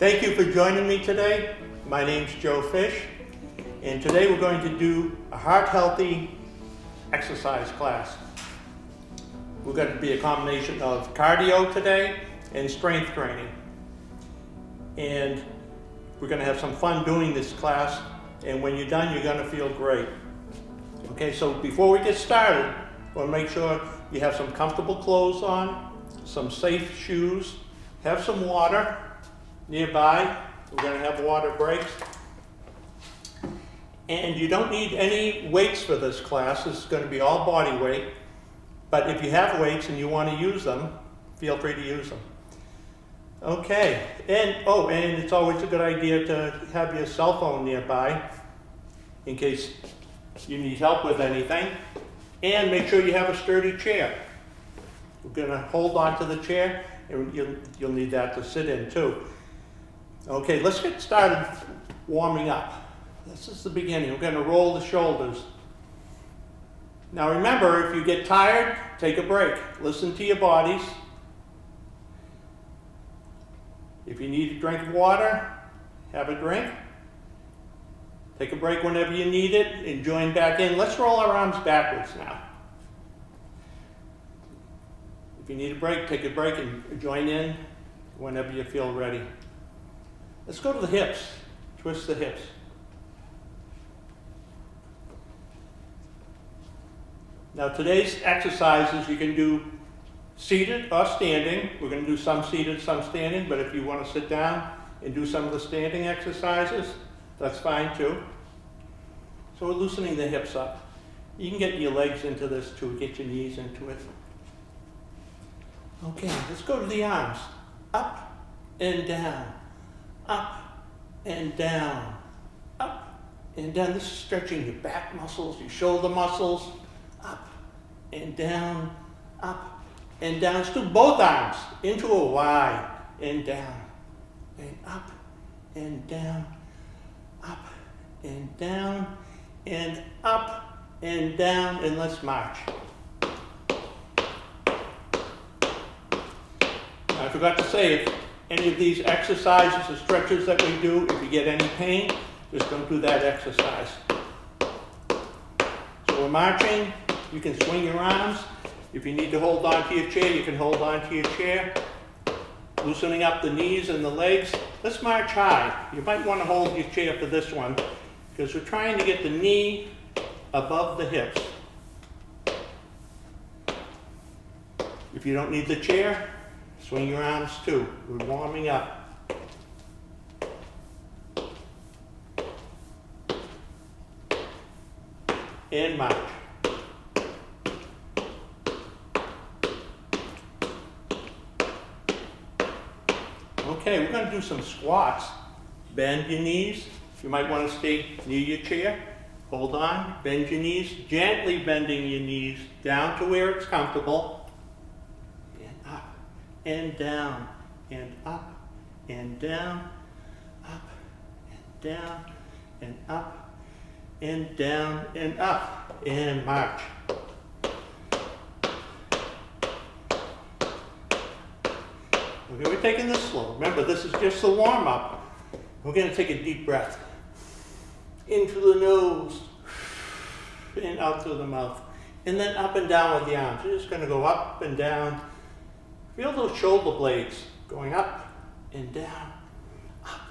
Thank you for joining me today. My name's Joe Fish, and today we're going to do a heart-healthy exercise class. We're going to be a combination of cardio today and strength training. And we're going to have some fun doing this class, and when you're done, you're going to feel great. Okay, so before we get started, we'll make sure you have some comfortable clothes on, some safe shoes, have some water nearby. We're going to have water breaks. And you don't need any weights for this class. It's going to be all body weight. But if you have weights and you want to use them, feel free to use them. Okay, and it's always a good idea to have your cell phone nearby in case you need help with anything. And make sure you have a sturdy chair. We're going to hold on to the chair, and you'll need that to sit in too. Okay, let's get started warming up. This is the beginning. We're going to roll the shoulders. Now remember, if you get tired, take a break. Listen to your bodies. If you need a drink of water, have a drink. Take a break whenever you need it and join back in. Let's roll our arms backwards now. If you need a break, take a break and join in whenever you feel ready. Let's go to the hips. Twist the hips. Now today's exercises you can do seated or standing. We're going to do some seated, some standing, but if you want to sit down and do some of the standing exercises, that's fine too. So we're loosening the hips up. You can get your legs into this too, get your knees into it. Okay, let's go to the arms. Up and down, up and down, up and down. This is stretching your back muscles, your shoulder muscles. Up and down, up and down. Let's do both arms into a Y and down, and up and down, up and down, and up and down, and let's march. I forgot to say, if any of these exercises or stretches that we do, if you get any pain, just don't do that exercise. So we're marching. You can swing your arms. If you need to hold on to your chair, you can hold on to your chair. Loosening up the knees and the legs. Let's march high. You might want to hold your chair for this one because we're trying to get the knee above the hips. If you don't need the chair, swing your arms too. We're warming up. And march. Okay, we're going to do some squats. Bend your knees. You might want to stay near your chair. Hold on. Bend your knees. Gently bending your knees down to where it's comfortable. And up and down and up and down, up and down and up and down and up. And march. Okay, we're taking this slow. Remember, this is just the warm-up. We're going to take a deep breath. Into the nose. And out through the mouth. And then up and down with the arms. You're just going to go up and down. Feel those shoulder blades going up and down. Up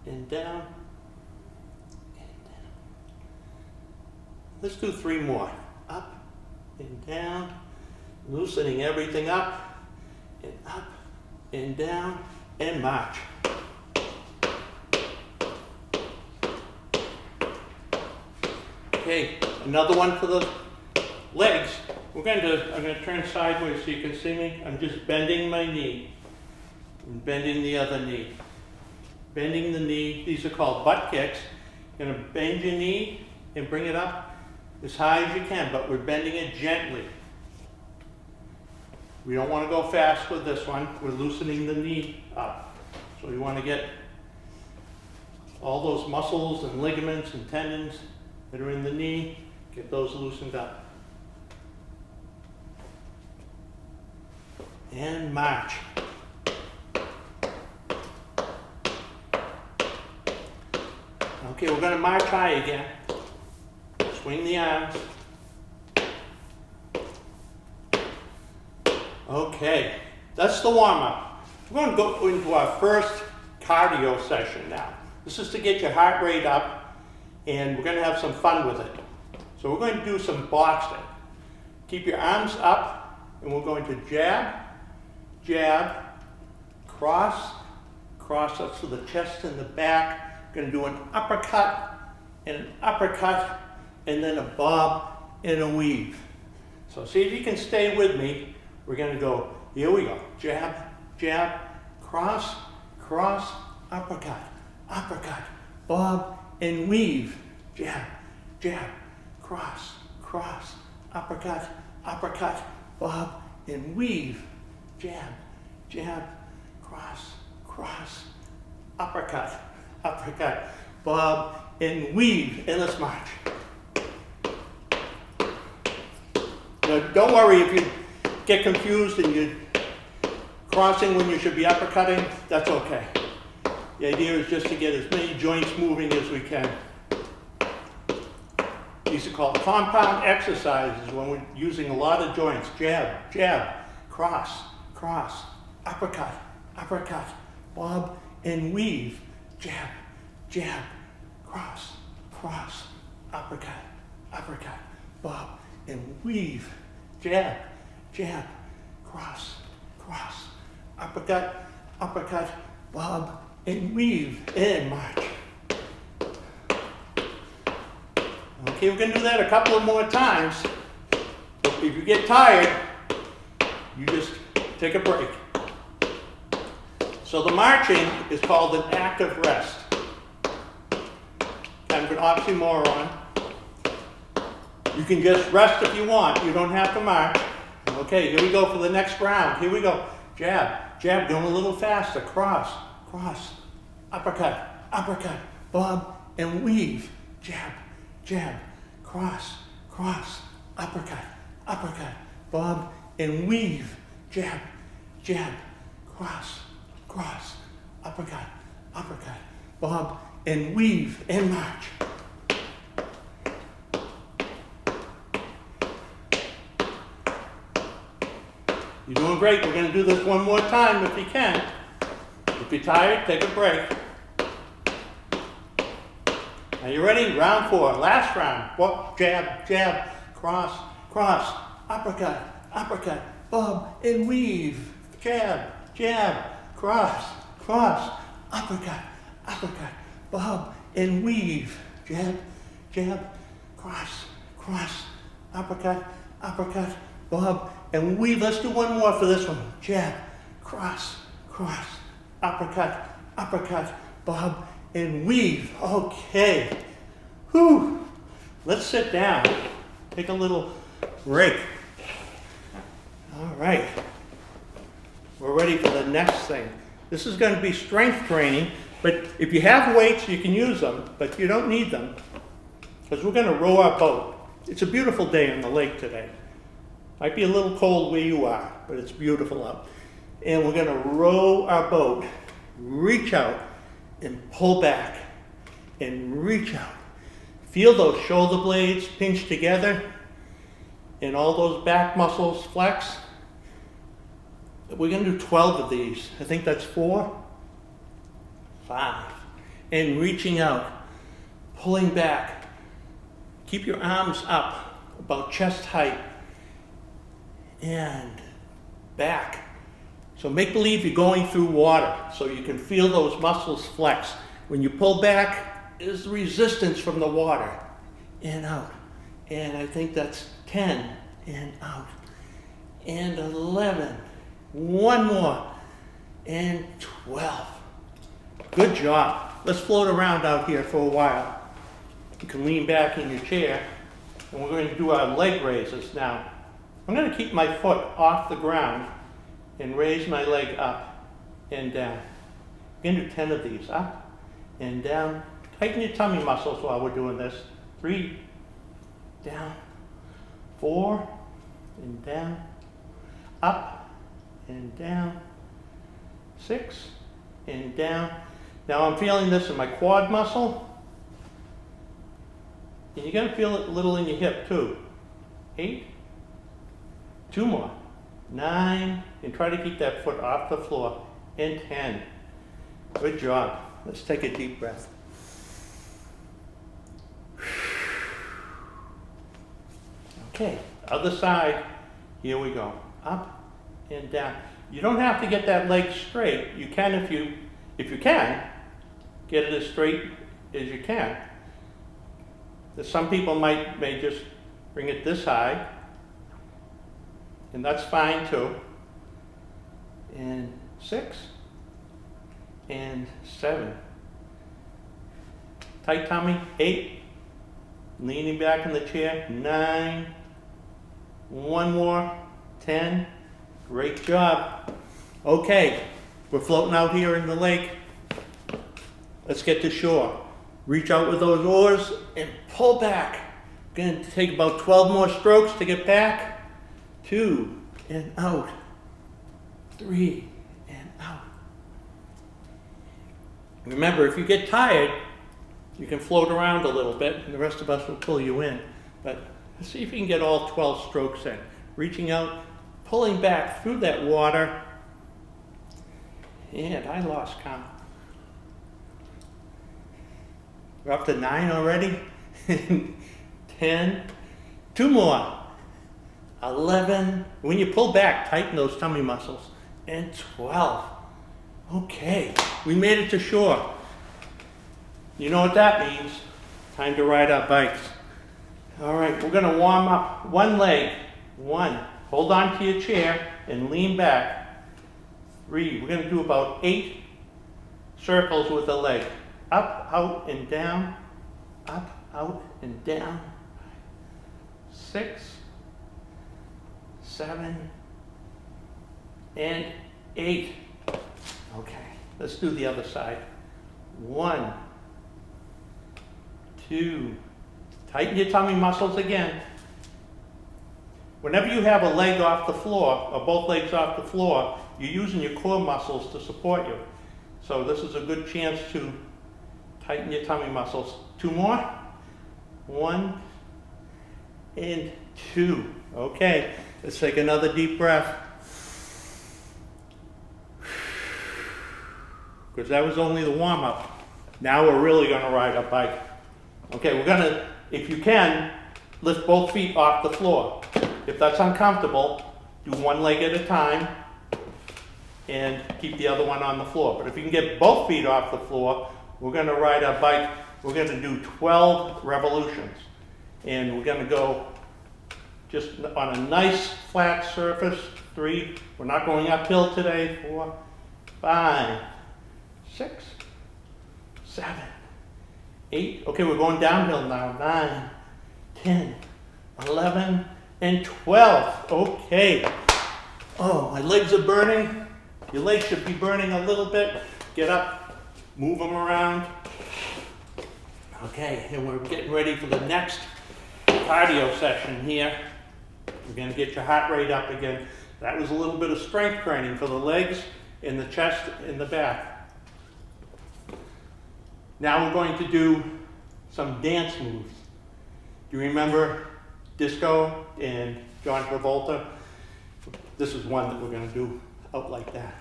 and down. And down. Let's do 3 more. Up and down. Loosening everything up and up. And down, and march. Okay, another one for the legs. I'm going to turn sideways so you can see me. I'm just bending my knee and bending the other knee. Bending the knee, these are called butt kicks. You're going to bend your knee and bring it up as high as you can, but we're bending it gently. We don't want to go fast with this one. We're loosening the knee up. So we want to get all those muscles and ligaments and tendons that are in the knee, get those loosened up. And march. Okay, we're going to march high again. Swing the arms. Okay, that's the warm-up. We're going to go into our first cardio session now. This is to get your heart rate up, and we're going to have some fun with it. So we're going to do some boxing. Keep your arms up, and we're going to jab, jab, cross, cross up to the chest and the back. We're going to do an uppercut, and then a bob and a weave. So see if you can stay with me. We're going to go, here we go, jab, jab, cross, cross, uppercut, uppercut, bob and weave, jab, jab, cross, cross, uppercut, uppercut, bob and weave, jab, jab, cross, cross, uppercut, uppercut, bob and weave, and let's march. Now, don't worry if you get confused and you're crossing when you should be uppercutting, that's okay. The idea is just to get as many joints moving as we can. These are called compound exercises when we're using a lot of joints. Jab, jab, cross, cross, uppercut, uppercut, bob and weave, jab, jab, cross, cross, uppercut, uppercut, bob and weave, jab, jab, cross, cross, uppercut, uppercut, bob and weave, and march. Okay, we're going to do that a couple of more times. If you get tired, you just take a break. So the marching is called an active rest. Kind of an oxymoron. You can just rest if you want. You don't have to march. Okay, here we go for the next round. Here we go. Jab, jab, going a little faster. Cross, cross, uppercut, uppercut, bob and weave. Jab, jab, cross, cross, uppercut, uppercut, bob and weave. Jab, jab, cross, cross, uppercut, uppercut, bob and weave, and march. You're doing great. We're going to do this one more time if you can. If you're tired, take a break. Are you ready? Round 4, last round. Walk, jab, jab, cross, cross, uppercut, uppercut, bob and weave. Jab, jab, cross, cross, uppercut, uppercut, bob and weave. Jab, jab, cross, cross, uppercut, uppercut, bob and weave. Let's do one more for this one. Jab, cross, cross, uppercut, uppercut, bob and weave. Okay. Whew. Let's sit down. Take a little break. All right. We're ready for the next thing. This is going to be strength training, but if you have weights, you can use them, but you don't need them because we're going to row our boat. It's a beautiful day on the lake today. Might be a little cold where you are, but it's beautiful out. And we're going to row our boat, reach out and pull back and reach out. Feel those shoulder blades pinch together and all those back muscles flex. We're going to do 12 of these. I think that's 4, 5. And reaching out, pulling back. Keep your arms up about chest height and back. So make believe you're going through water so you can feel those muscles flex. When you pull back, there's resistance from the water. And out. And I think that's 10. And out. And 11. One more. And 12. Good job. Let's float around out here for a while. You can lean back in your chair. And we're going to do our leg raises now. I'm going to keep my foot off the ground and raise my leg up and down. We're going to do 10 of these. Up and down. Tighten your tummy muscles while we're doing this. 3, down. 4, and down. Up and down. 6, and down. Now I'm feeling this in my quad muscle And you're gonna feel it a little in your hip too. 8, 2 more, 9, and try to keep that foot off the floor, and 10. Good job. Let's take a deep breath. Okay, other side, here we go. Up and down. You don't have to get that leg straight. You can if you can, get it as straight as you can. Some people may just bring it this high, and that's fine too. And 6, and 7. Tight tummy, 8. Leaning back in the chair, 9. 1 more, 10. Great job. Okay, we're floating out here in the lake. Let's get to shore. Reach out with those oars and pull back. Going to take about 12 more strokes to get back. 2, and out. 3, and out. Remember, if you get tired, you can float around a little bit, and the rest of us will pull you in. But let's see if you can get all 12 strokes in. Reaching out, pulling back through that water. And I lost count. We're up to 9 already. 10. 2 more. 11. When you pull back, tighten those tummy muscles. And 12. Okay, we made it to shore. You know what that means. Time to ride our bikes. All right, we're gonna warm up one leg. 1, hold on to your chair and lean back. 3, we're gonna do about 8 circles with the leg. Up, out, and down. Up, out, and down. 6, 7, and 8. Okay, let's do the other side. 1, 2, tighten your tummy muscles again. Whenever you have a leg off the floor, or both legs off the floor, you're using your core muscles to support you. So this is a good chance to tighten your tummy muscles. 2 more. 1, and 2. Okay, let's take another deep breath. Because that was only the warm-up. Now we're really going to ride a bike. Okay, we're going to, if you can, lift both feet off the floor. If that's uncomfortable, do one leg at a time and keep the other one on the floor. But if you can get both feet off the floor, we're going to ride our bike. We're going to do 12 revolutions. And we're going to go just on a nice flat surface. 3, we're not going uphill today. 4, 5, 6, 7, 8. Okay, we're going downhill now. 9, 10, 11, and 12. Okay. Oh, my legs are burning. Your legs should be burning a little bit. Get up, move them around. Okay, and we're getting ready for the next cardio session here. We're going to get your heart rate up again. That was a little bit of strength training for the legs and the chest and the back. Now we're going to do some dance moves. Do you remember disco and John Travolta? This is one that we're going to do out like that,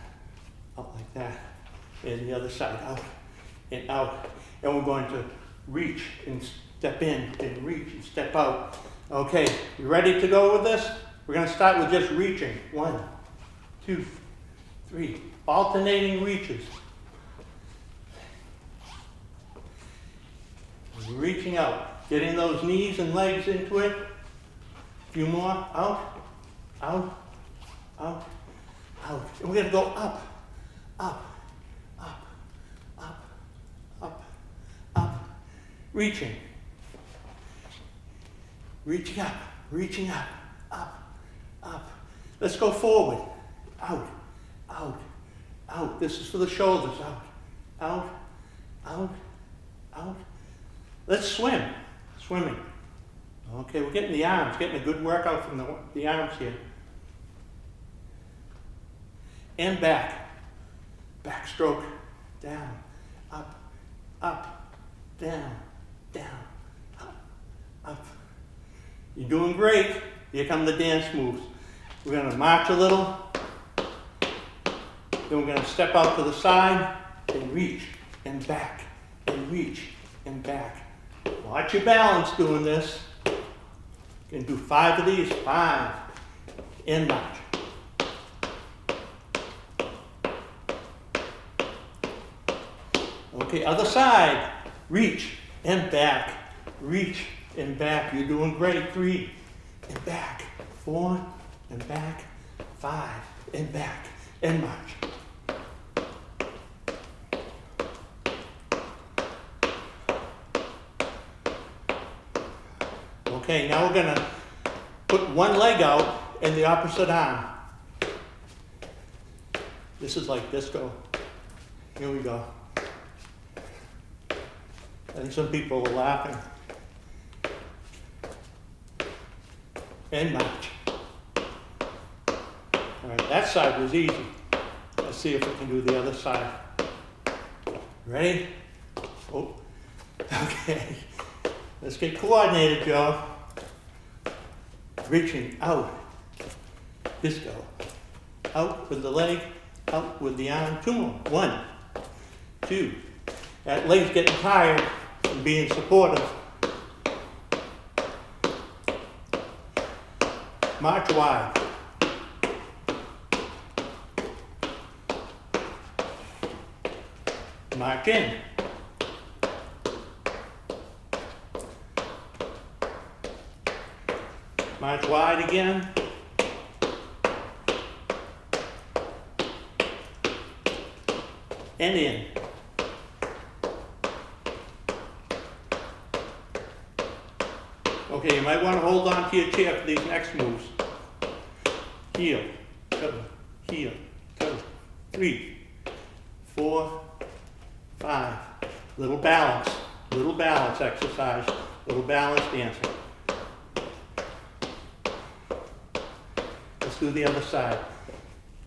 and the other side, out and out. And we're going to reach and step in and reach and step out. Okay, you ready to go with this? We're going to start with just reaching. 1, 2, 3, alternating reaches. Reaching out, getting those knees and legs into it. A few more, out, out, out, out. And we're going to go up, up, up, up, up, up. Reaching. Reaching up, up, up. Let's go forward. Out, out, out. This is for the shoulders. Out, out, out, out. Let's swim. Swimming. Okay, we're getting the arms, getting a good workout from the arms here. And back. Backstroke. Down, up, down, down, up, You're doing great. Here come the dance moves. We're going to march a little. Then we're going to step out to the side and reach and back and reach and back. Watch your balance doing this. You can do 5 of these. 5 and march. Okay, other side. Reach and back. Reach and back. You're doing great. 3 and back. 4 and back. 5 and back and march. Okay, now we're going to put one leg out and the opposite arm. This is like disco. Here we go. I think some people are laughing. And march. All right, that side was easy. Let's see if we can do the other side. Ready? Oh, okay. Let's get coordinated, Joe. Reaching out. Disco. Out with the leg, out with the arm. 2 more. 1, 2. That leg's getting tired from being supportive. March wide. March in. March wide again. And in. Okay, you might want to hold on to your chair for these next moves. Heel, toe, heel, toe. 3, 4, 5. Little balance exercise, little balance dancing. Let's do the other side.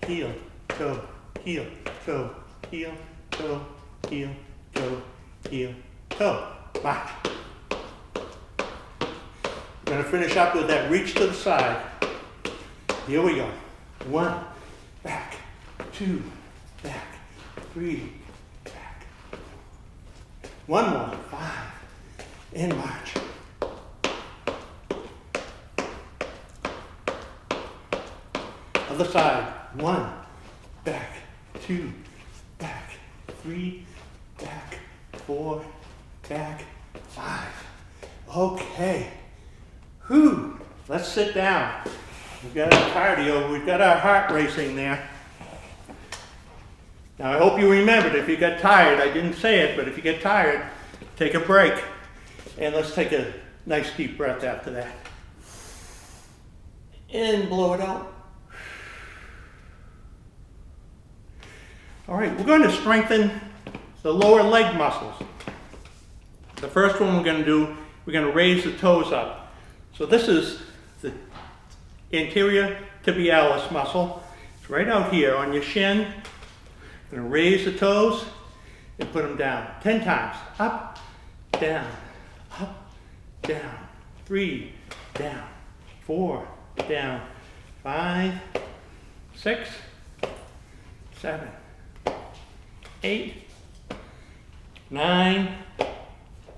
Heel, toe, heel, toe, heel, toe, heel, toe, heel, toe. March. We're going to finish up with that reach to the side. Here we go. 1, back, 2, back, 3, back. 1 more, 5, and march. Other side. 1, back, 2, back, 3, back, 4, back, 5. Okay. Whew. Let's sit down. We've got our cardio, we've got our heart racing there. Now I hope you remembered, if you got tired, I didn't say it, but if you get tired, take a break. And let's take a nice deep breath after that. And blow it out. All right, we're going to strengthen the lower leg muscles. The first one we're going to do, we're going to raise the toes up. So this is the anterior tibialis muscle. It's right out here on your shin. You're going to raise the toes and put them down 10 times. Up, down, 3, down, 4, down, 5, 6, 7, 8, 9,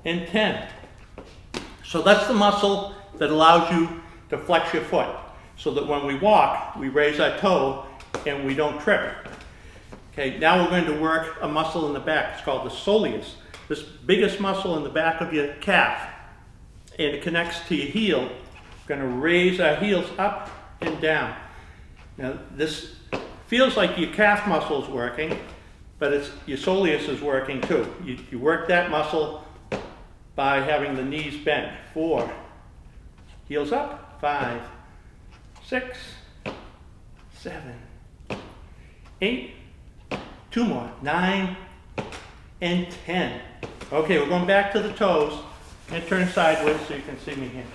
and 10. So that's the muscle that allows you to flex your foot, so that when we walk, we raise our toe and we don't trip. Okay, now we're going to work a muscle in the back. It's called the soleus. This biggest muscle in the back of your calf, and it connects to your heel. We're going to raise our heels up and down. Now this feels like your calf muscle is working, but it's your soleus is working too. You work that muscle by having the knees bent. 4, heels up, 5, 6, 7, 8, 2 more, 9, and 10. Okay, we're going back to the toes, and turn sideways so you can see me here.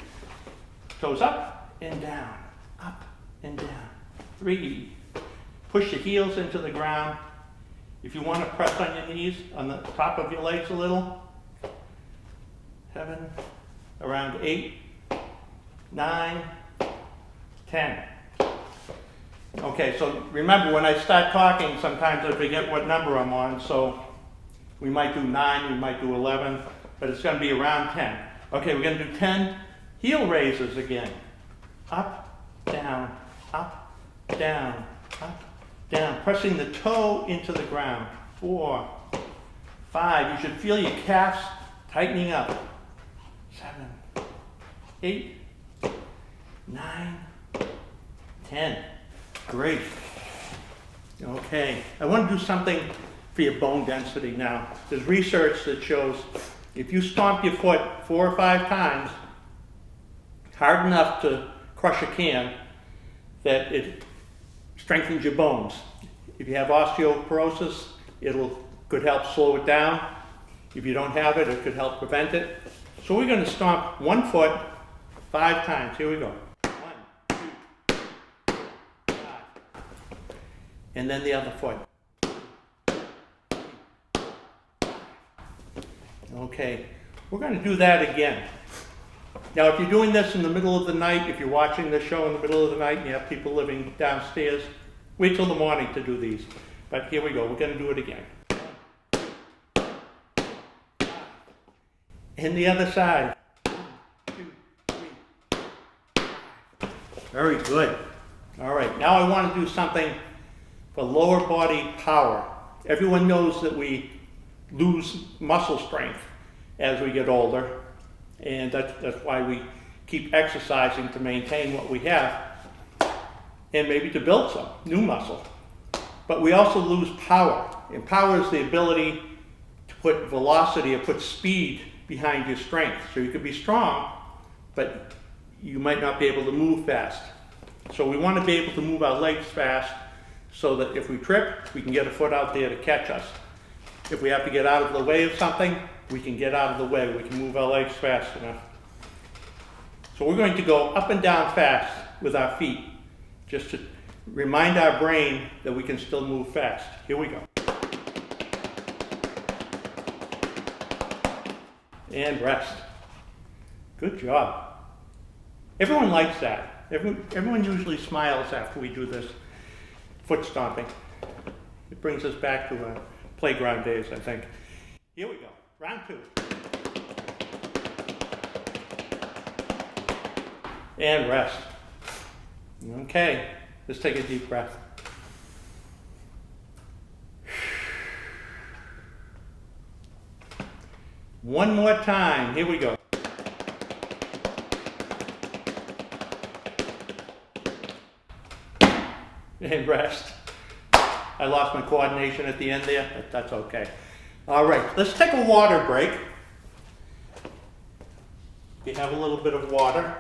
Toes up and down, up and down. 3, push your heels into the ground. If you want to press on your knees, on the top of your legs a little. 7, around 8, 9, 10. Okay, so remember when I start talking, sometimes I forget what number I'm on, so we might do 9, we might do 11, but it's going to be around 10. Okay, we're going to do 10 heel raises again. Up, down, up, down, up, down. Pressing the toe into the ground. 4, 5. You should feel your calves tightening up. 7, 8, 9, 10. Great. Okay, I want to do something for your bone density now. There's research that shows if you stomp your foot 4 or 5 times, hard enough to crush a can, that it strengthens your bones. If you have osteoporosis, could help slow it down. If you don't have it, it could help prevent it. So we're going to stomp one foot 5 times. Here we go. 1, 2, 3, 5. And then the other foot. Okay, we're going to do that again. Now, if you're doing this in the middle of the night, if you're watching this show in the middle of the night and you have people living downstairs, wait till the morning to do these. But here we go, we're going to do it again. And the other side. 1, 2, 3. Very good. All right, now I want to do something for lower body power. Everyone knows that we lose muscle strength as we get older, and that's why we keep exercising to maintain what we have and maybe to build some new muscle. But we also lose power, and power is the ability to put velocity or put speed behind your strength. So you could be strong, but you might not be able to move fast. So we want to be able to move our legs fast so that if we trip, we can get a foot out there to catch us. If we have to get out of the way of something, we can get out of the way. We can move our legs fast enough. So we're going to go up and down fast with our feet, just to remind our brain that we can still move fast. Here we go. And rest. Good job. Everyone likes that. Everyone usually smiles after we do this foot stomping. It brings us back to playground days, I think. Here we go. Round 2. And rest. Okay, let's take a deep breath. One more time. Here we go. And rest. I lost my coordination at the end there, but that's okay. All right, let's take a water break. If you have a little bit of water,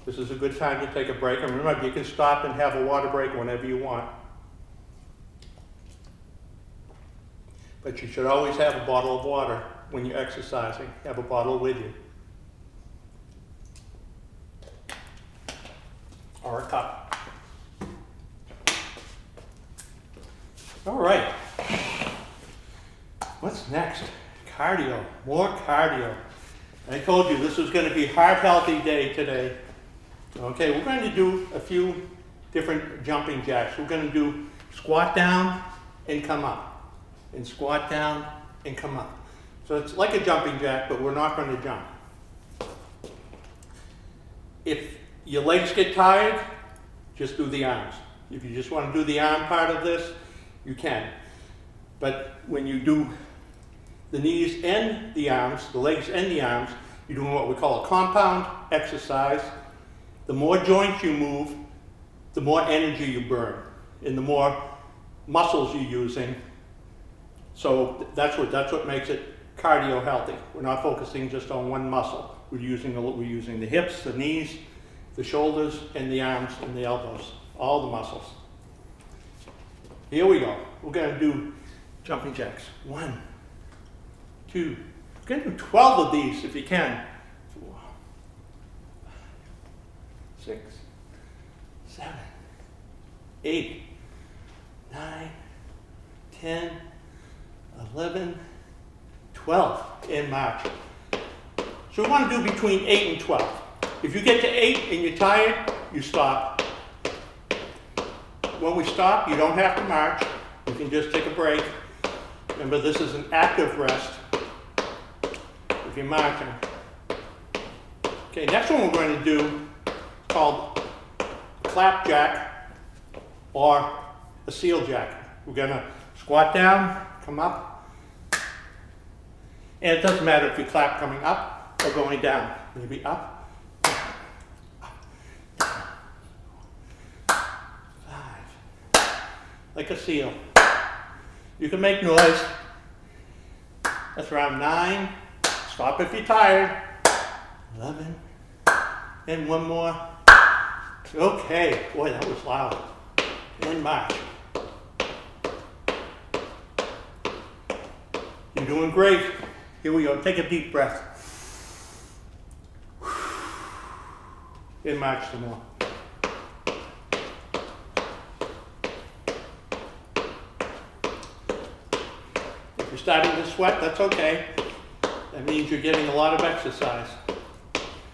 this is a good time to take a break. And remember, you can stop and have a water break whenever you want. But you should always have a bottle of water when you're exercising. Have a bottle with you. Or a cup. All right. What's next? Cardio. More cardio. I told you this was going to be heart healthy day today. Okay, we're going to do a few different jumping jacks. We're going to do squat down and come up. And squat down and come up. So it's like a jumping jack, but we're not going to jump. If your legs get tired, just do the arms. If you just want to do the arm part of this, you can. But when you do the knees and the arms, the legs and the arms, you're doing what we call a compound exercise. The more joints you move, the more energy you burn, and the more muscles you're using. So that's what makes it cardio healthy. We're not focusing just on one muscle. We're using the hips, the knees, the shoulders, and the arms and the elbows, all the muscles. Here we go. We're going to do jumping jacks. 1, 2. We're going to do 12 of these if you can. 4, 6, 7, 8, 9, 10, 11, 12 in March. So we want to do between 8 and 12. If you get to 8 and you're tired, you stop. When we stop, you don't have to march. You can just take a break. Remember, this is an active rest if you're marching. Okay, next one we're going to do called clap jack or a seal jack. We're going to squat down, come up, and it doesn't matter if you clap coming up or going down. Maybe up, down, up, down. 5, like a seal. You can make noise. That's around 9. Stop if you're tired. 11, and one more. Okay, boy, that was loud. And march. You're doing great. Here we go. Take a deep breath. And march some more. If you're starting to sweat, that's okay. That means you're getting a lot of exercise.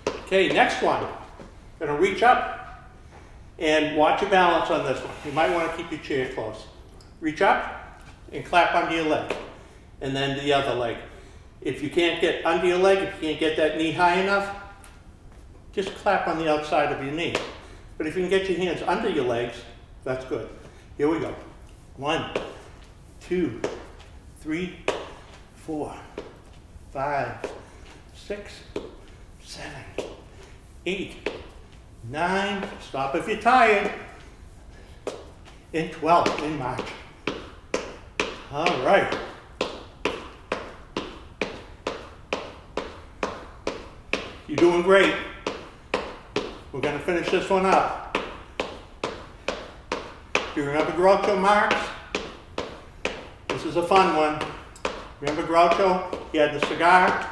Okay, next one. Gonna reach up and watch your balance on this one. You might want to keep your chair close. Reach up and clap under your leg. And then the other leg. If you can't get under your leg, if you can't get that knee high enough, just clap on the outside of your knee. But if you can get your hands under your legs, that's good. Here we go. 1, 2, 3, 4, 5, 6, 7, 8, 9, stop if you're tired, and 12, in march. All right. You're doing great. We're going to finish this one up. Do you remember Groucho Marx? This is a fun one. Remember Groucho? He had the cigar,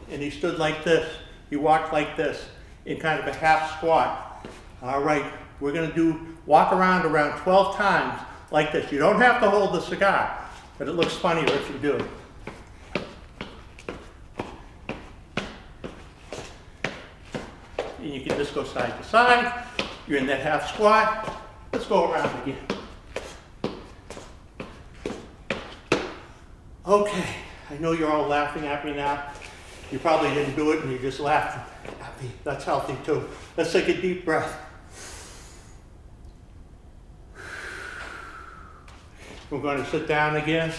and he stood like this. He walked like this in kind of a half squat. All right, we're going to walk around 12 times like this. You don't have to hold the cigar, but it looks funnier if you do. And you can just go side to side. You're in that half squat. Let's go around again. Okay, I know you're all laughing at me now. You probably didn't do it and you just laughed at me. That's healthy too. Let's take a deep breath. We're going to sit down again.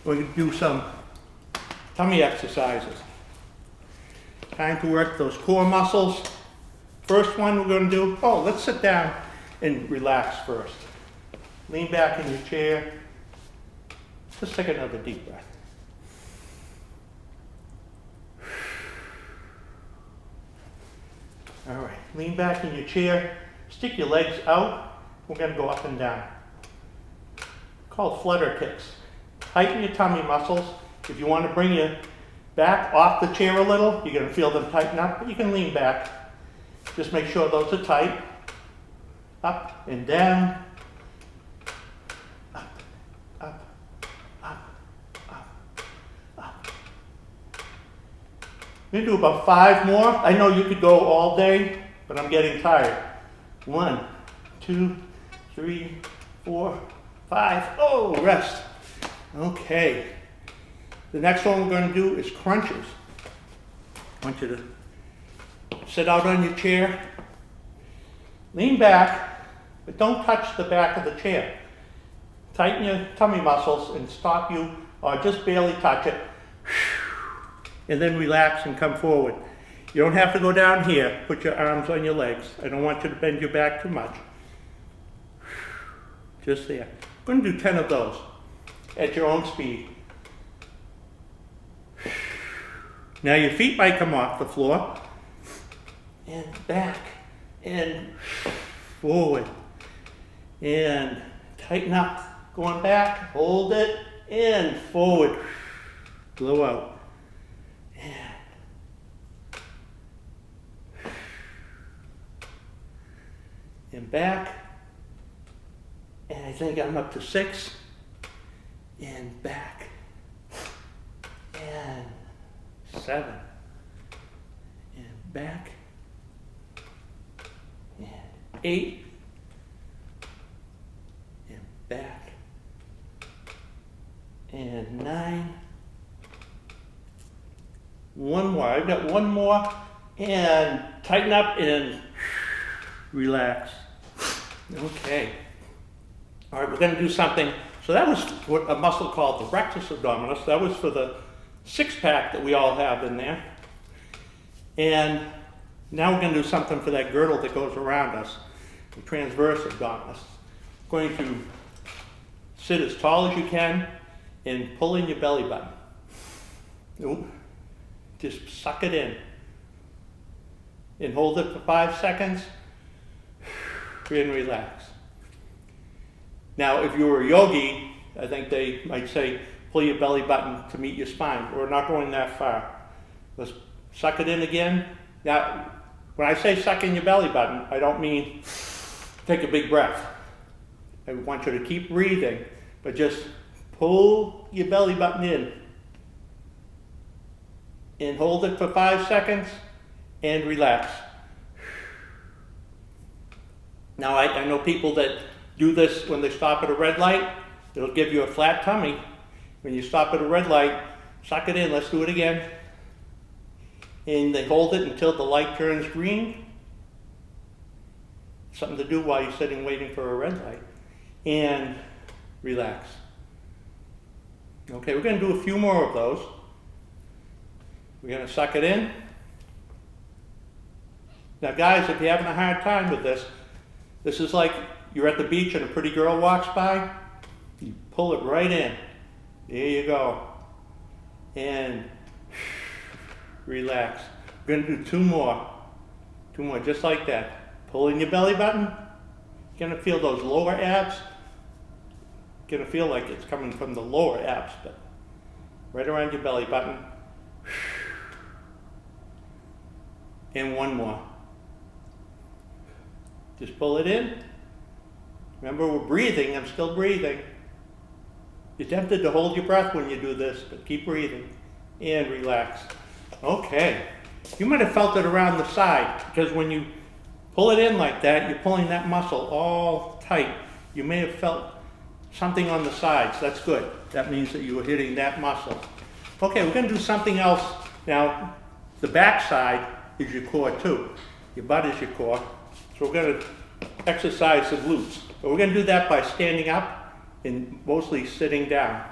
We're going to do some tummy exercises. Time to work those core muscles. First one we're going to do, let's sit down and relax first. Lean back in your chair. Just take another deep breath. All right, lean back in your chair. Stick your legs out. We're going to go up and down. Called flutter kicks. Tighten your tummy muscles. If you want to bring your back off the chair a little, you're going to feel them tighten up, but you can lean back. Just make sure those are tight. Up and down. Up, up, up, up, up. We're going to do about 5 more. I know you could go all day, but I'm getting tired. 1, 2, 3, 4, 5. Rest. Okay. The next one we're going to do is crunches. I want you to sit out on your chair. Lean back, but don't touch the back of the chair. Tighten your tummy muscles and stop you, or just barely touch it. And then relax and come forward. You don't have to go down here. Put your arms on your legs. I don't want you to bend your back too much. Just there. I'm going to do 10 of those at your own speed. Now your feet might come off the floor. And back. And forward. And tighten up. Going back. Hold it. And forward. Blow out. And back, and I think I'm up to 6, and back, and 7, back, and 8, and back, and 9. One more, I've got one more, and tighten up and relax. Okay. All right, we're going to do something. So that was what a muscle called the rectus abdominis. That was for the six-pack that we all have in there. And now we're going to do something for that girdle that goes around us, the transverse abdominis. Going to sit as tall as you can and pull in your belly button. Ooh. Just suck it in. And hold it for 5 seconds. And relax. Now, if you were a yogi, I think they might say, pull your belly button to meet your spine. We're not going that far. Let's suck it in again. Now, when I say suck in your belly button, I don't mean take a big breath. I want you to keep breathing, but just pull your belly button in. And hold it for 5 seconds and relax. Now, I know people that do this when they stop at a red light. It'll give you a flat tummy. When you stop at a red light, suck it in. Let's do it again. And they hold it until the light turns green. Something to do while you're sitting waiting for a red light. And relax. Okay, we're going to do a few more of those. We're going to suck it in. Now guys, if you're having a hard time with this, this is like you're at the beach and a pretty girl walks by. You pull it right in. There you go. And relax. We're going to do two more. Two more, just like that. Pull in your belly button. You're going to feel those lower abs. You're going to feel like it's coming from the lower abs, but right around your belly button. And one more. Just pull it in. Remember, we're breathing. I'm still breathing. You're tempted to hold your breath when you do this, but keep breathing. And relax. Okay. You might have felt it around the side, because when you pull it in like that, you're pulling that muscle all tight. You may have felt something on the sides. That's good. That means that you were hitting that muscle. Okay, we're going to do something else. Now, the back side is your core too. Your butt is your core. So we're going to exercise the glutes. But we're going to do that by standing up and mostly sitting down.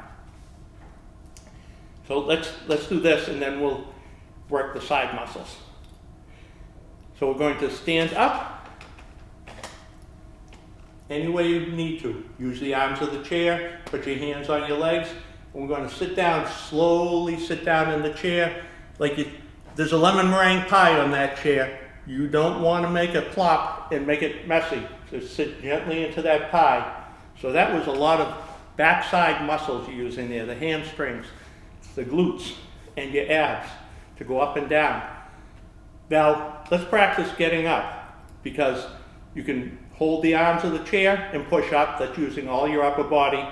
So let's do this, and then we'll work the side muscles. So we're going to stand up any way you need to. Use the arms of the chair, put your hands on your legs, and we're going to sit down, slowly sit down in the chair. There's a lemon meringue pie on that chair. You don't want to make it plop and make it messy. Just sit gently into that pie. So that was a lot of backside muscles you're using there, the hamstrings, the glutes, and your abs to go up and down. Now, let's practice getting up, because you can hold the arms of the chair and push up. That's using all your upper body.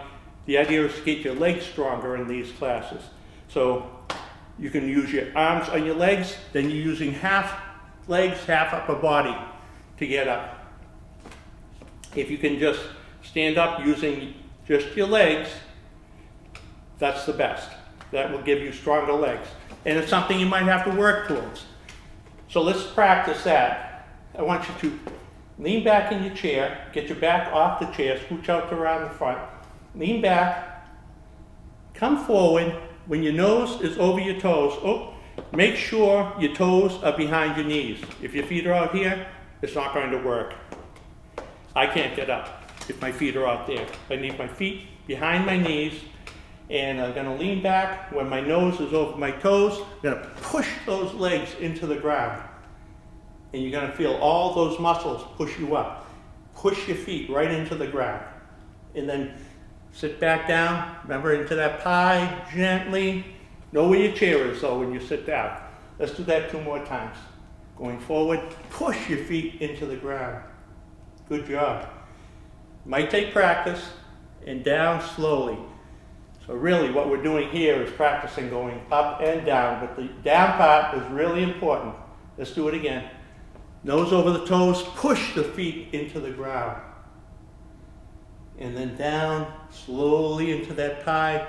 The idea is to get your legs stronger in these classes. So you can use your arms on your legs, then you're using half legs, half upper body to get up. If you can just stand up using just your legs, that's the best. That will give you stronger legs. And it's something you might have to work towards. So let's practice that. I want you to lean back in your chair, get your back off the chair, scooch out to around the front, lean back, come forward. When your nose is over your toes, make sure your toes are behind your knees. If your feet are out here, it's not going to work. I can't get up if my feet are out there. I need my feet behind my knees, and I'm going to lean back. When my nose is over my toes, I'm going to push those legs into the ground. And you're going to feel all those muscles push you up. Push your feet right into the ground. And then sit back down, remember, into that pie, gently. Know where your chair is, though, when you sit down. Let's do that 2 more times. Going forward, push your feet into the ground. Good job. Might take practice, and down slowly. So really what we're doing here is practicing going up and down, but the down part is really important. Let's do it again. Nose over the toes, push the feet into the ground. And then down, slowly into that pie.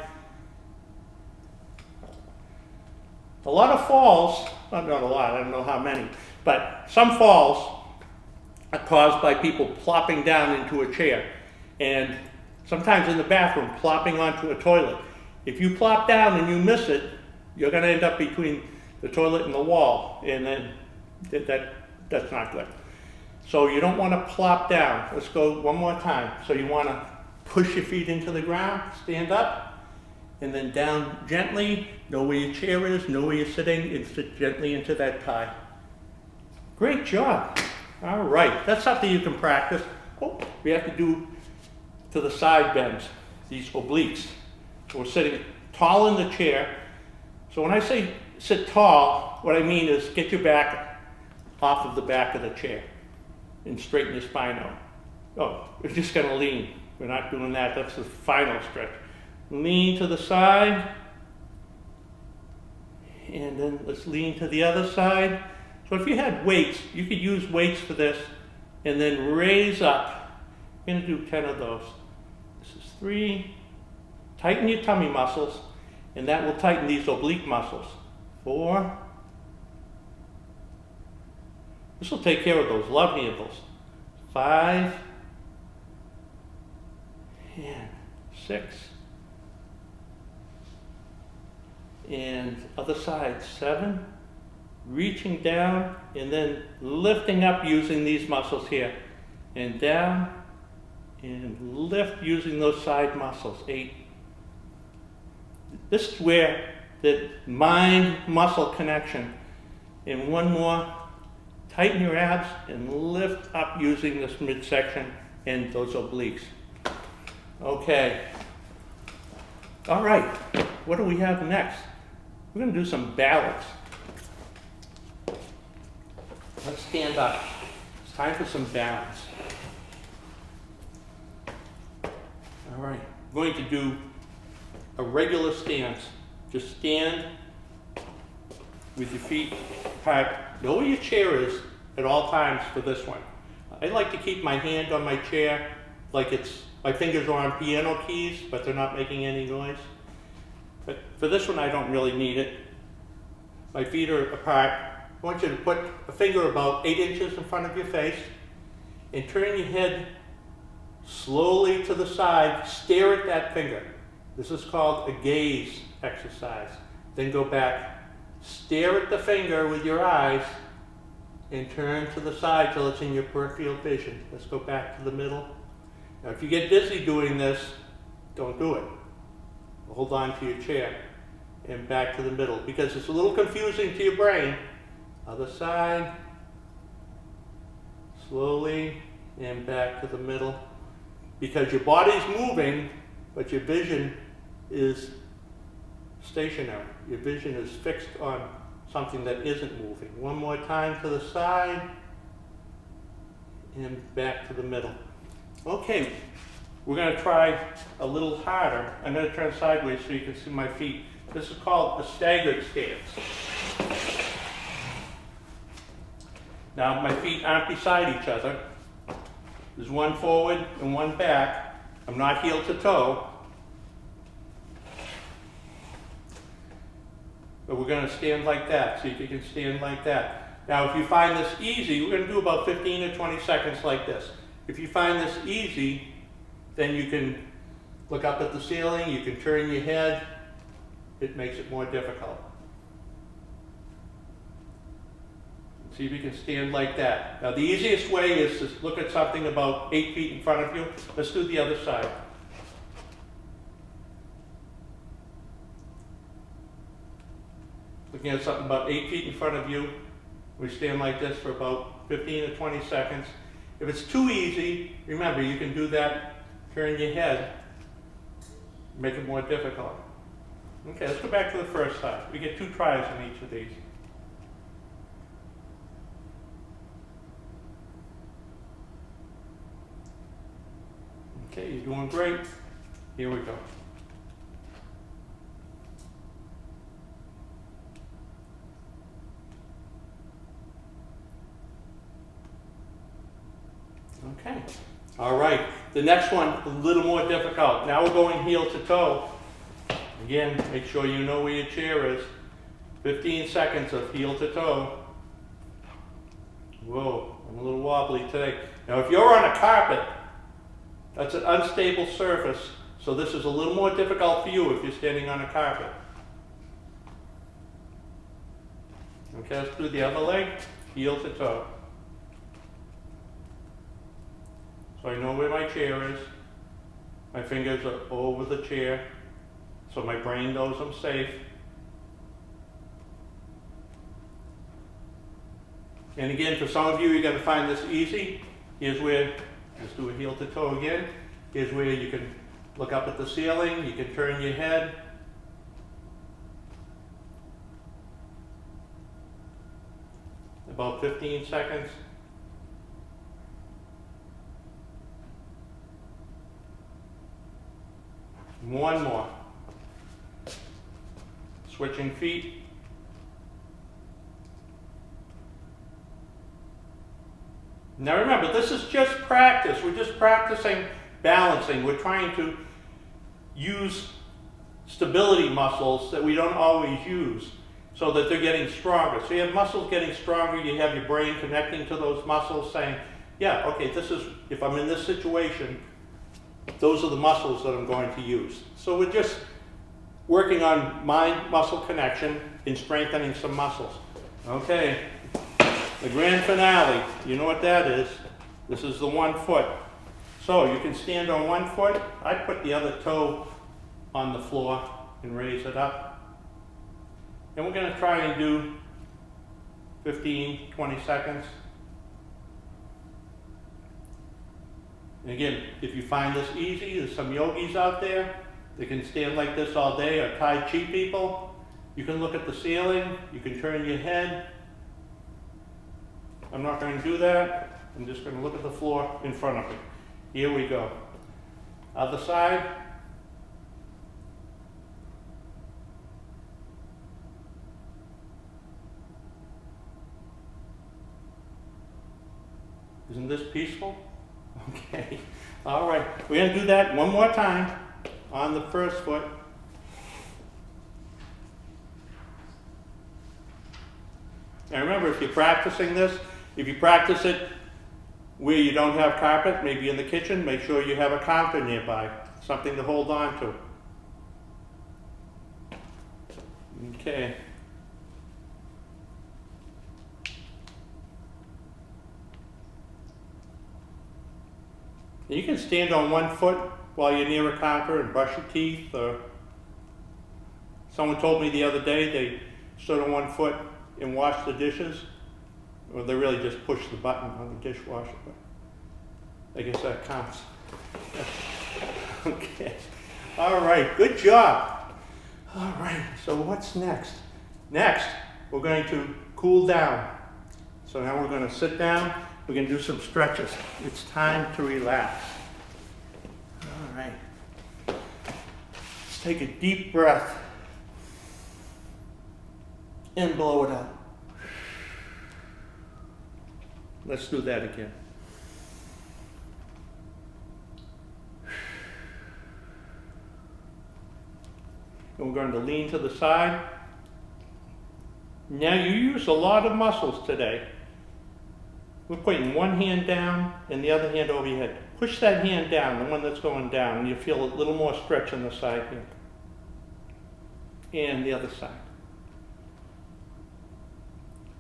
A lot of falls, not a lot, I don't know how many, but some falls are caused by people plopping down into a chair. And sometimes in the bathroom, plopping onto a toilet. If you plop down and you miss it, you're going to end up between the toilet and the wall, and then that's not good. So you don't want to plop down. Let's go one more time. So you want to push your feet into the ground, stand up, and then down gently. Know where your chair is, know where you're sitting, and sit gently into that pie. Great job. All right, that's something you can practice. Oh, we have to do to the side bends, these obliques. So we're sitting tall in the chair. So when I say sit tall, what I mean is get your back off of the back of the chair and straighten your spine out. Oh, we're just going to lean. We're not doing that. That's the final stretch. Lean to the side. And then let's lean to the other side. So if you had weights, you could use weights for this and then raise up. I'm going to do 10 of those. This is 3. Tighten your tummy muscles, and that will tighten these oblique muscles. 4. This will take care of those love handles. 5. And 6. And other side, 7. Reaching down and then lifting up using these muscles here. And down and lift using those side muscles. 8. This is where the mind-muscle connection. And one more. Tighten your abs and lift up using this midsection and those obliques. Okay. All right. What do we have next? We're going to do some balance. Let's stand up. It's time for some balance. All right. I'm going to do a regular stance. Just stand with your feet apart. Know where your chair is at all times for this one. I like to keep my hand on my chair like my fingers are on piano keys, but they're not making any noise. But for this one, I don't really need it. My feet are apart. I want you to put a finger about 8 inches in front of your face and turn your head slowly to the side. Stare at that finger. This is called a gaze exercise. Then go back. Stare at the finger with your eyes and turn to the side till it's in your peripheral vision. Let's go back to the middle. Now, if you get dizzy doing this, don't do it. Hold on to your chair and back to the middle because it's a little confusing to your brain. Other side. Slowly and back to the middle because your body's moving, but your vision is stationary. Your vision is fixed on something that isn't moving. One more time to the side and back to the middle. Okay, we're going to try a little harder. I'm going to turn sideways so you can see my feet. This is called a staggered stance. Now my feet aren't beside each other. There's one forward and one back. I'm not heel to toe. But we're going to stand like that. See if you can stand like that. Now if you find this easy, we're going to do about 15 or 20 seconds like this. If you find this easy, then you can look up at the ceiling, you can turn your head. It makes it more difficult. See if you can stand like that. Now the easiest way is to look at something about 8 feet in front of you. Let's do the other side. Looking at something about 8 feet in front of you. We stand like this for about 15 to 20 seconds. If it's too easy, remember you can do that, turn your head, make it more difficult. Okay, let's go back to the first side. We get 2 tries on each of these. Okay, you're doing great. Here we go. Okay. All right. The next one, a little more difficult. Now we're going heel to toe. Again, make sure you know where your chair is. 15 seconds of heel to toe. Whoa, I'm a little wobbly today. Now if you're on a carpet, that's an unstable surface, so this is a little more difficult for you if you're standing on a carpet. Okay, let's do the other leg, heel to toe. So I know where my chair is. My fingers are over the chair, so my brain knows I'm safe. And again, for some of you, you're going to find this easy. Here's where, let's do a heel to toe again. Here's where you can look up at the ceiling, you can turn your head. About 15 seconds. One more. Switching feet. Now remember, this is just practice. We're just practicing balancing. We're trying to use stability muscles that we don't always use so that they're getting stronger. So you have muscles getting stronger, you have your brain connecting to those muscles saying, yeah, okay, this is, if I'm in this situation, those are the muscles that I'm going to use. So we're just working on mind-muscle connection and strengthening some muscles. Okay. The grand finale, you know what that is. This is the 1 foot. So you can stand on 1 foot. I put the other toe on the floor and raise it up. And we're going to try and do 15, 20 seconds. And again, if you find this easy, there's some yogis out there that can stand like this all day, or Tai Chi people. You can look at the ceiling, you can turn your head. I'm not going to do that. I'm just going to look at the floor in front of me. Here we go. Other side. Isn't this peaceful? Okay. All right. We're going to do that one more time on the first foot. And remember, if you're practicing this, if you practice it where you don't have carpet, maybe in the kitchen, make sure you have a counter nearby, something to hold on to. Okay. You can stand on 1 foot while you're near a counter and brush your teeth. Or someone told me the other day they stood on 1 foot and washed the dishes. Well, they really just push the button on the dishwasher, but I guess that counts. Okay. All right, good job. All right, so what's next? Next, we're going to cool down. So now we're going to sit down. We're going to do some stretches. It's time to relax. All right. Let's take a deep breath and blow it out. Let's do that again. And we're going to lean to the side. Now you use a lot of muscles today. We're putting one hand down and the other hand over your head. Push that hand down, the one that's going down, and you feel a little more stretch on the side here. And the other side.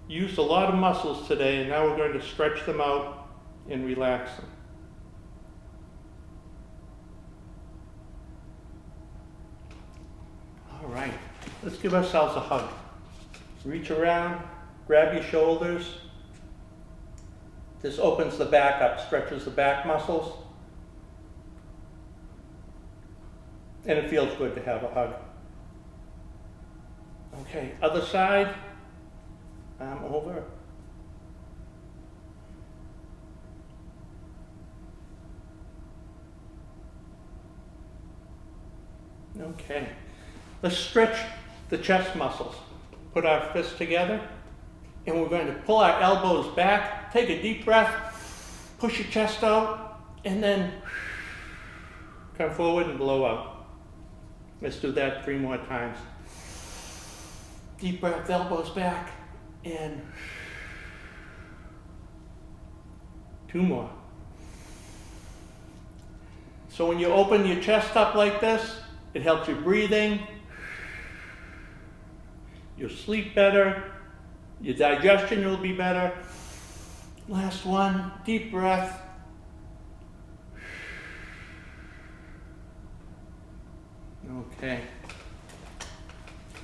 Used a lot of muscles today, and now we're going to stretch them out and relax them. All right, let's give ourselves a hug. Reach around, grab your shoulders. This opens the back up, stretches the back muscles. And it feels good to have a hug. Okay, other side. Arm over. Okay. Let's stretch the chest muscles. Put our fists together, and we're going to pull our elbows back. Take a deep breath push your chest out, and then come forward and blow out. Let's do that 3 more times. Deep breath, elbows back, and 2 more. So when you open your chest up like this, it helps your breathing, you'll sleep better, your digestion will be better. Last one, deep breath. Okay.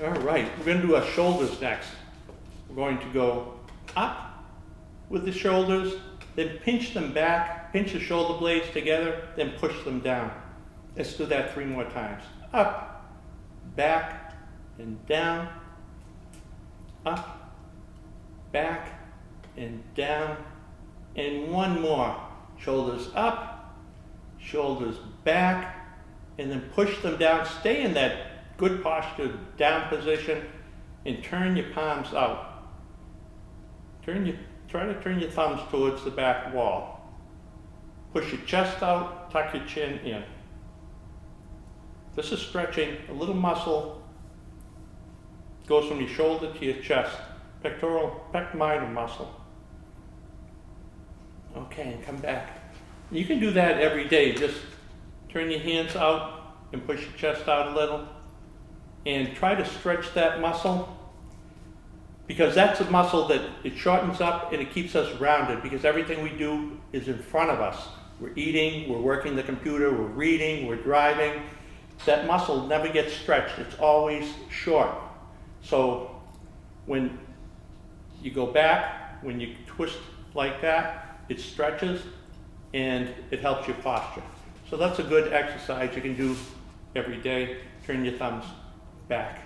All right, we're going to do our shoulders next. We're going to go up with the shoulders, then pinch them back, pinch the shoulder blades together, then push them down. Let's do that 3 more times. Up, back, and down. Up, back, and down. And 1 more. Shoulders up, shoulders back, and then push them down. Stay in that good posture, down position, and turn your palms out. Try to turn your thumbs towards the back wall. Push your chest out, tuck your chin in. This is stretching a little muscle. Goes from your shoulder to your chest. Pec minor muscle. Okay, and come back. You can do that every day. Just turn your hands out and push your chest out a little. And try to stretch that muscle, because that's a muscle that it shortens up and it keeps us rounded, because everything we do is in front of us. We're eating, we're working the computer, we're reading, we're driving. That muscle never gets stretched. It's always short. So when you go back, when you twist like that, it stretches and it helps your posture. So that's a good exercise you can do every day. Turn your thumbs back.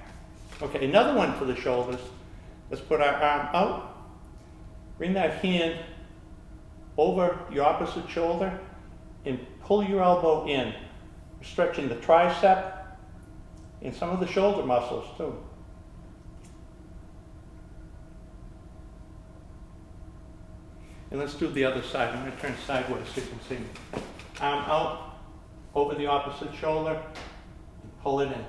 Okay, another one for the shoulders. Let's put our arm out. Bring that hand over your opposite shoulder and pull your elbow in. We're stretching the tricep and some of the shoulder muscles too. And let's do the other side. I'm going to turn sideways so you can see me. Arm out over the opposite shoulder and pull it in.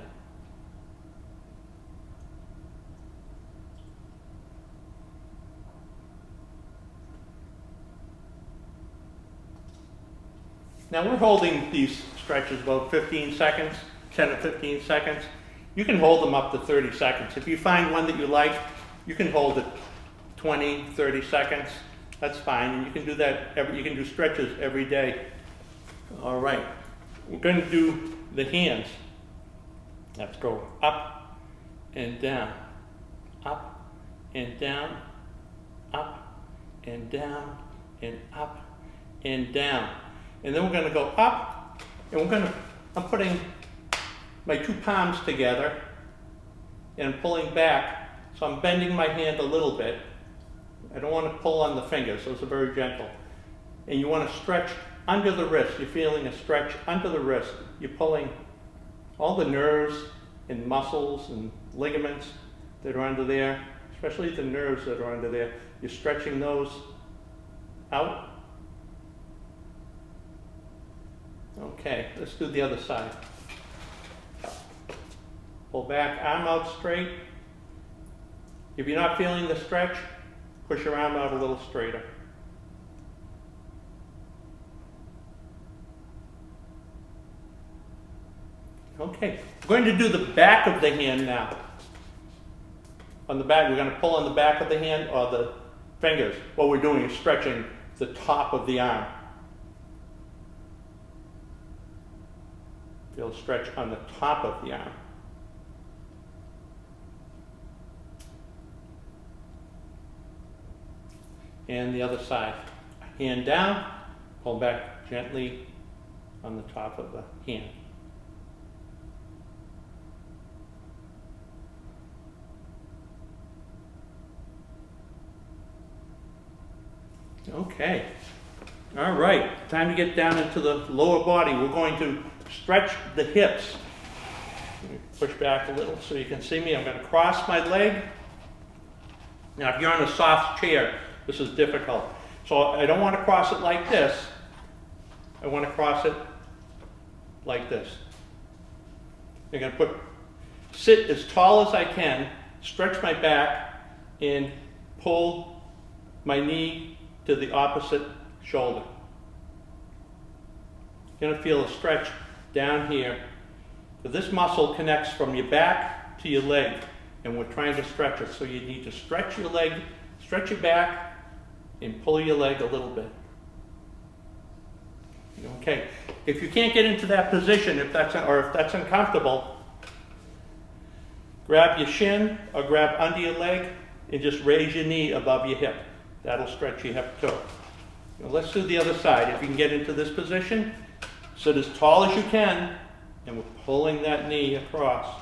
Now we're holding these stretches about 15 seconds, 10 to 15 seconds. You can hold them up to 30 seconds. If you find one that you like, you can hold it 20, 30 seconds. That's fine. And you can do that, you can do stretches every day. All right. We're going to do the hands. Let's go up and down, up and down, up and down, and up and down. And then we're going to go up, and I'm putting my 2 palms together and pulling back. So I'm bending my hand a little bit. I don't want to pull on the fingers, those are very gentle. And you want to stretch under the wrist. You're feeling a stretch under the wrist. You're pulling all the nerves and muscles and ligaments that are under there, especially the nerves that are under there. You're stretching those out. Okay, let's do the other side. Pull back, arm out straight. If you're not feeling the stretch, push your arm out a little straighter. Okay, we're going to do the back of the hand now. On the back, we're going to pull on the back of the hand or the fingers. What we're doing is stretching the top of the arm. Feel a stretch on the top of the arm. And the other side. Hand down, pull back gently on the top of the hand. Okay. All right, time to get down into the lower body. We're going to stretch the hips. Push back a little so you can see me. I'm going to cross my leg. Now, if you're on a soft chair, this is difficult. So I don't want to cross it like this. I want to cross it like this. I'm going to sit as tall as I can, stretch my back, and pull my knee to the opposite shoulder. You're going to feel a stretch down here. So this muscle connects from your back to your leg, and we're trying to stretch it. So you need to stretch your leg, stretch your back, and pull your leg a little bit. Okay, if you can't get into that position, if that's uncomfortable, grab your shin or grab under your leg and just raise your knee above your hip. That'll stretch your hip too. Now let's do the other side. If you can get into this position, sit as tall as you can, and we're pulling that knee across.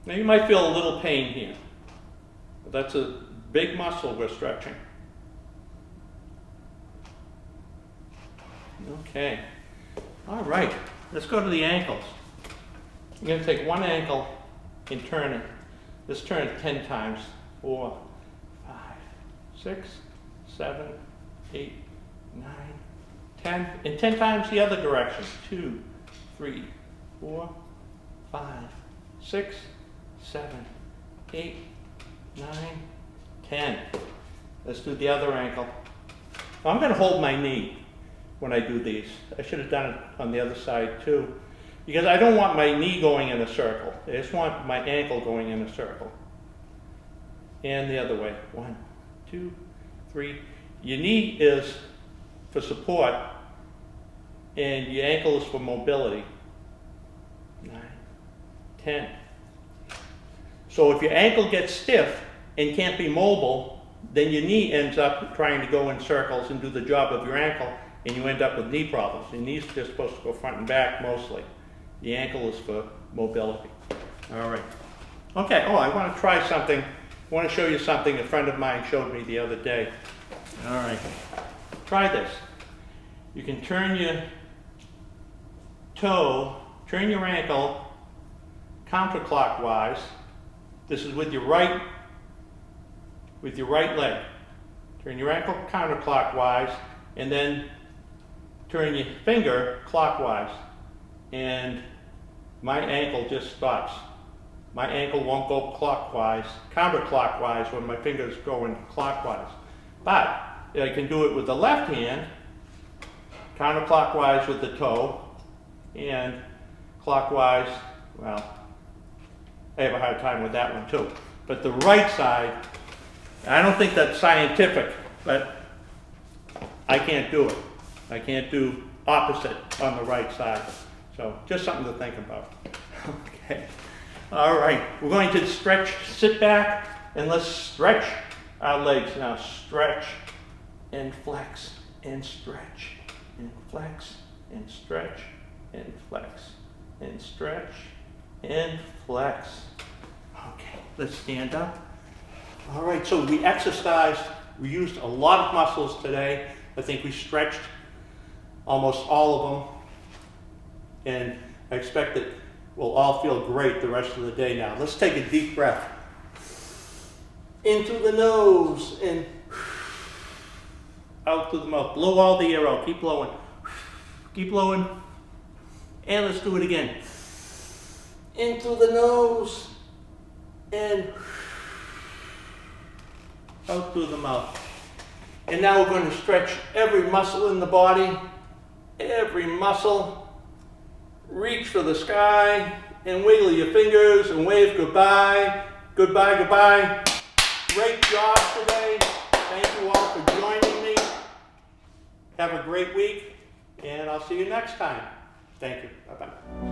Now you might feel a little pain here, but that's a big muscle we're stretching. Okay, all right, let's go to the ankles. You're going to take one ankle and turn it. Let's turn it 10 times. 4, 5, 6, 7, 8, 9, 10. And 10 times the other direction. 2, 3, 4, 5, 6, 7, 8, 9, 10. Let's do the other ankle. Now I'm going to hold my knee when I do these. I should have done it on the other side too, because I don't want my knee going in a circle. I just want my ankle going in a circle. And the other way. 1, 2, 3. Your knee is for support, and your ankle is for mobility. 9, 10. So if your ankle gets stiff and can't be mobile, then your knee ends up trying to go in circles and do the job of your ankle, and you end up with knee problems. Your knee's just supposed to go front and back mostly. The ankle is for mobility. All right. Okay, I want to try something. I want to show you something a friend of mine showed me the other day. All right. Try this. You can turn your toe, turn your ankle counterclockwise. This is with your right leg. Turn your ankle counterclockwise, and then turn your finger clockwise, and my ankle just stops. My ankle won't go counterclockwise when my finger's going clockwise. But I can do it with the left hand, counterclockwise with the toe, and clockwise, well, I have a hard time with that one too. But the right side, I don't think that's scientific, but I can't do it. I can't do opposite on the right side. So just something to think about. Okay. All right. We're going to stretch, sit back, and let's stretch our legs now. Stretch and flex and stretch and flex and stretch and flex and stretch and flex. Okay. Let's stand up. All right. So we exercised. We used a lot of muscles today. I think we stretched almost all of them, and I expect that we'll all feel great the rest of the day now. Let's take a deep breath. In through the nose and out through the mouth. Blow all the air out. Keep blowing. Keep blowing. And let's do it again. In through the nose and out through the mouth. And now we're going to stretch every muscle in the body. Every muscle. Reach for the sky and wiggle your fingers and wave goodbye. Goodbye, goodbye. Great job today. Thank you all for joining me. Have a great week, and I'll see you next time. Thank you. Bye-bye.